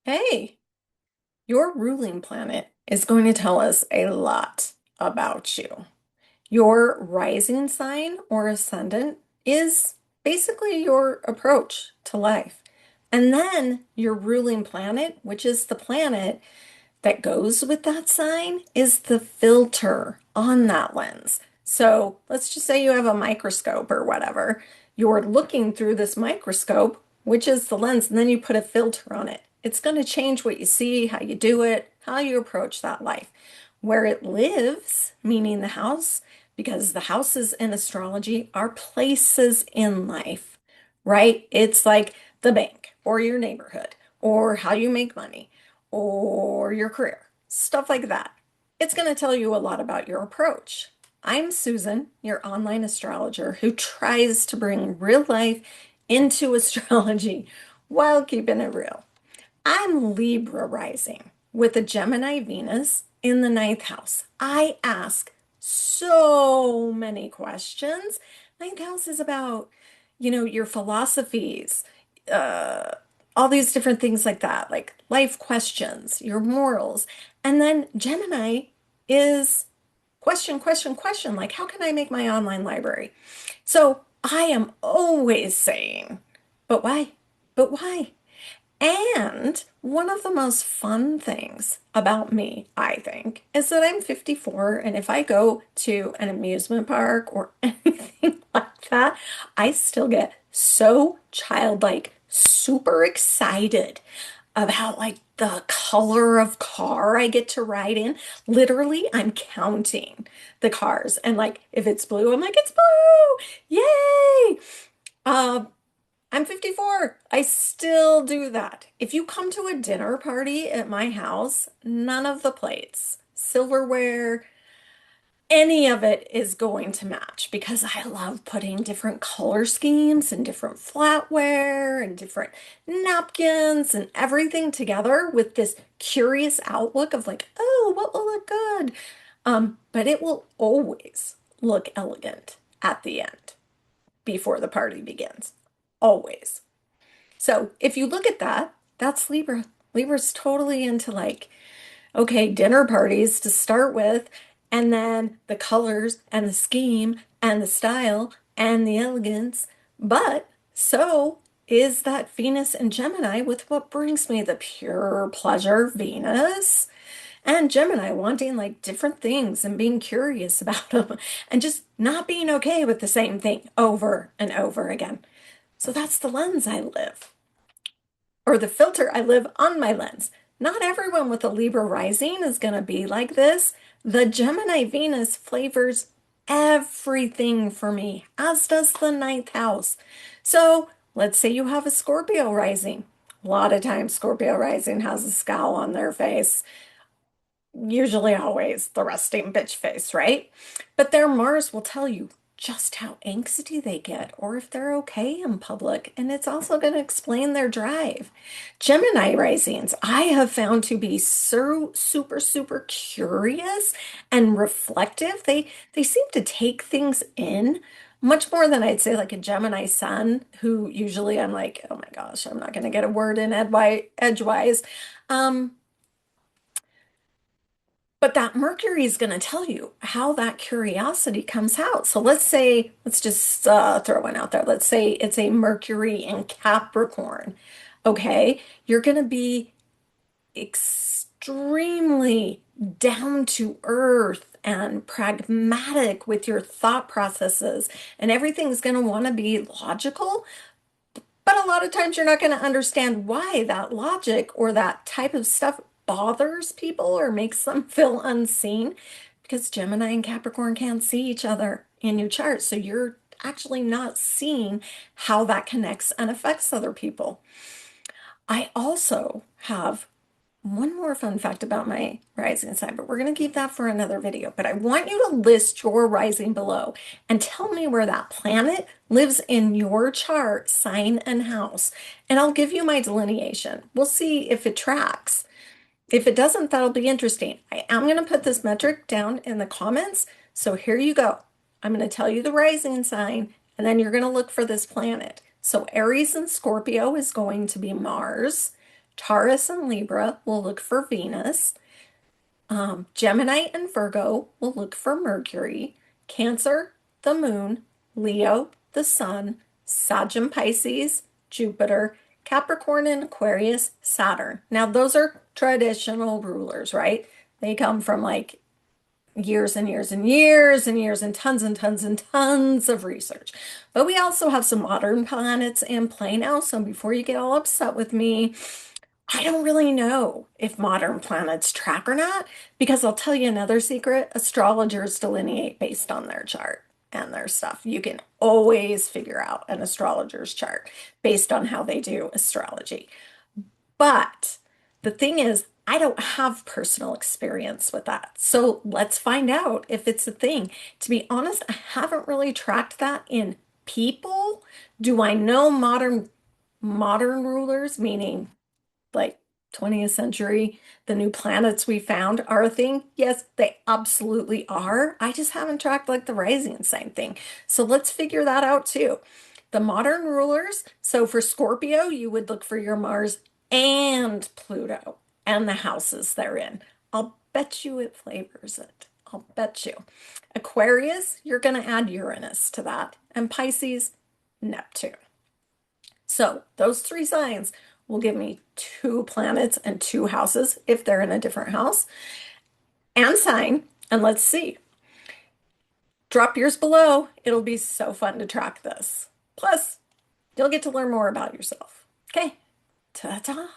Hey, your ruling planet is going to tell us a lot about you. Your rising sign or ascendant is basically your approach to life. And then your ruling planet, which is the planet that goes with that sign, is the filter on that lens. So let's just say you have a microscope or whatever. You're looking through this microscope, which is the lens, and then you put a filter on it. It's going to change what you see, how you do it, how you approach that life. Where it lives, meaning the house, because the houses in astrology are places in life, right? It's like the bank or your neighborhood or how you make money or your career, stuff like that. It's going to tell you a lot about your approach. I'm Susan, your online astrologer who tries to bring real life into astrology while keeping it real. I'm Libra rising with a Gemini Venus in the ninth house. I ask so many questions. Ninth house is about, your philosophies, uh, all these different things like that, like life questions, your morals. And then Gemini is question, question, question, like how can I make my online library? So I am always saying, but why? But why? And one of the most fun things about me, I think, is that I'm 54, and if I go to an amusement park or anything like that, I still get so childlike, super excited about like the color of car I get to ride in. Literally, I'm counting the cars, and like if it's blue, I'm like, it's blue! Yay! Uh, I'm 54. I still do that. If you come to a dinner party at my house, none of the plates, silverware, any of it is going to match because I love putting different color schemes and different flatware and different napkins and everything together with this curious outlook of like, oh, what will look good? But it will always look elegant at the end before the party begins. Always. So if you look at that, that's Libra. Libra's totally into like, okay, dinner parties to start with, and then the colors and the scheme and the style and the elegance. But so is that Venus and Gemini with what brings me the pure pleasure, Venus. And Gemini wanting like different things and being curious about them and just not being okay with the same thing over and over again. So that's the lens I live or the filter I live on my lens. Not everyone with a Libra rising is going to be like this. The Gemini Venus flavors everything for me, as does the ninth house. So let's say you have a Scorpio rising. A lot of times, Scorpio rising has a scowl on their face, usually always the resting bitch face, right? But their Mars will tell you just how angsty they get or if they're okay in public. And it's also going to explain their drive. Gemini risings, I have found to be so super, super curious and reflective. They seem to take things in much more than I'd say like a Gemini sun, who usually I'm like, oh my gosh, I'm not going to get a word in edgewise. Um, but that Mercury is going to tell you how that curiosity comes out. So let's say, let's just throw one out there. Let's say it's a Mercury in Capricorn. Okay, you're going to be extremely down to earth and pragmatic with your thought processes, and everything's going to want to be logical. But a lot of times you're not going to understand why that logic or that type of stuff bothers people or makes them feel unseen because Gemini and Capricorn can't see each other in your chart. So you're actually not seeing how that connects and affects other people. I also have one more fun fact about my rising sign, but we're going to keep that for another video. But I want you to list your rising below and tell me where that planet lives in your chart, sign and house. And I'll give you my delineation. We'll see if it tracks. If it doesn't, that'll be interesting. I am going to put this metric down in the comments. So here you go. I'm going to tell you the rising sign, and then you're going to look for this planet. So Aries and Scorpio is going to be Mars. Taurus and Libra will look for Venus. Gemini and Virgo will look for Mercury. Cancer, the Moon. Leo, the Sun. Sag and Pisces, Jupiter. Capricorn and Aquarius, Saturn. Now, those are traditional rulers, right? They come from like years and years and years and years and tons and tons and tons of research. But we also have some modern planets in play now. So before you get all upset with me, I don't really know if modern planets track or not, because I'll tell you another secret. Astrologers delineate based on their chart and their stuff. You can always figure out an astrologer's chart based on how they do astrology. But the thing is, I don't have personal experience with that. So let's find out if it's a thing. To be honest, I haven't really tracked that in people. Do I know modern rulers, meaning like 20th century, the new planets we found are a thing? Yes, they absolutely are. I just haven't tracked like the rising sign thing. So let's figure that out too. The modern rulers, so for Scorpio, you would look for your Mars and Pluto and the houses they're in. I'll bet you it flavors it. I'll bet you. Aquarius, you're going to add Uranus to that. And Pisces, Neptune. So those three signs will give me two planets and two houses if they're in a different house and sign. And let's see. Drop yours below. It'll be so fun to track this. Plus, you'll get to learn more about yourself. Okay, ta-ta.